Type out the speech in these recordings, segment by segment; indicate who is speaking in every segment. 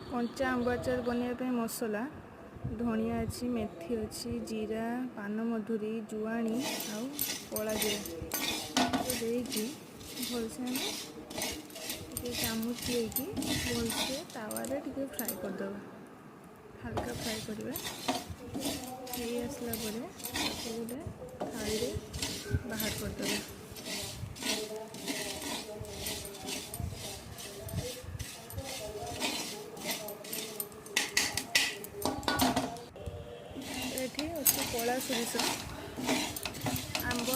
Speaker 1: कंचा आंब आचार बनवाई मसला धनिया अच्छी मेथी अच्छी जीरा पानमधुरी जुआणी आउ कला जीरा देकी भलसे टे चामच लेकी भलसे तावारे टे फ्राए करदेवा हल्का फ्राए करवा आसला गोटे थाली बाहर करदेवा। ये अच्छे कला सोरिष आंब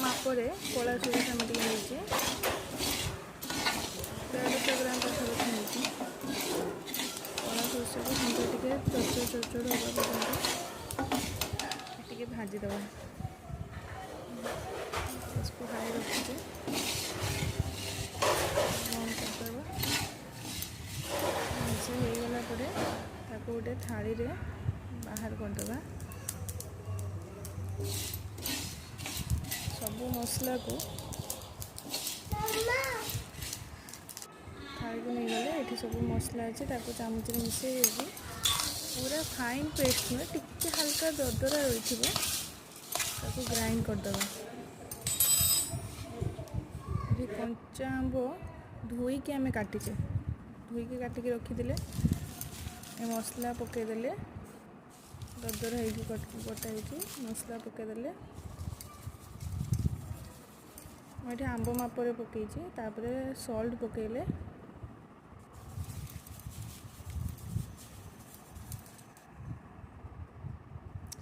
Speaker 1: मापरे कला सोरिष आम टे 150 ग्राम पाखी कला सोरिष को टे चरचड़ चरचड़ हाँ पर्यटन भाजीदे इसको हाई रखिए बंद करदे भाजी हो गला गोटे थाली बाहर करदे सबू मसला को थाली को नहीं गले ये सब मसला अच्छे चामच मिसे पूरा फाइन पेस्ट नुहे टिके हल्का दरदरा रही ग्राइंड करदे। ये कंचा आंब धोईकी आम काटिचे धोईकी काटिकी रखीदे मसला पकईदे दरदरा गोटा मसला पकईदे मुझे आंब मापरे पकई सॉल्ट पकईले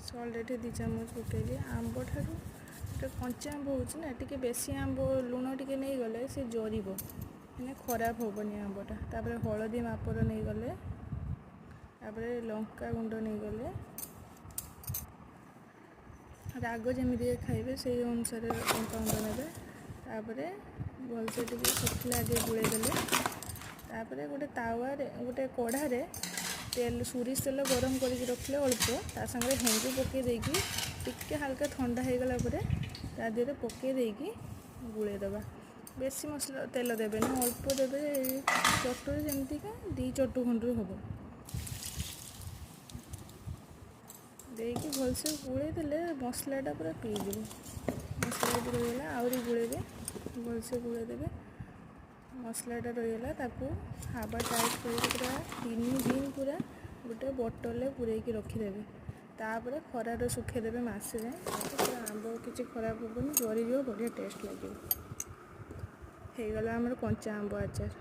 Speaker 1: सॉल्ट ये 2 चामच पकईली आंब ठार कंचा आंब होना टी बेसी आंब लुण टी नहीं गले से जरीब मैंने खराब हेनी आंबटा हलदी मापर नहीं गले लंका गुंड नहीं गले राग जमी खाइबे से अनुसार लंका गुंड ने भलसे सुखला आगे गुड़ेदे गोटे तावारे गोटे कढ़ारे तेल सोरिष तेल गरम करके रखले अल्प ता संगे हेंगु पकई देकी टिके हल्का ठंडा हो गला ता देहरे पकई देकी गुड़ेदबा बेसी मसला तेल देवे अल्प देवे चटुरी जमतीका 2 चटु खंड हम देकी भलसे गुड़ेदे मसलाटा पूरा पीज मसला रहीगला आहरी गुड़े भलसे गुड़ेदे मसलाटा रहीगला हाबा टाइट कर पूरा 3 दिन पूरा गोटे बोतल पूरेकी रखीदे तापर खरार सुखेदेवे मसे पूरा आंब किसी खराब हेनी जरीज बढ़िया टेस्ट लगे हो गला आमर कंचा आंब आचार।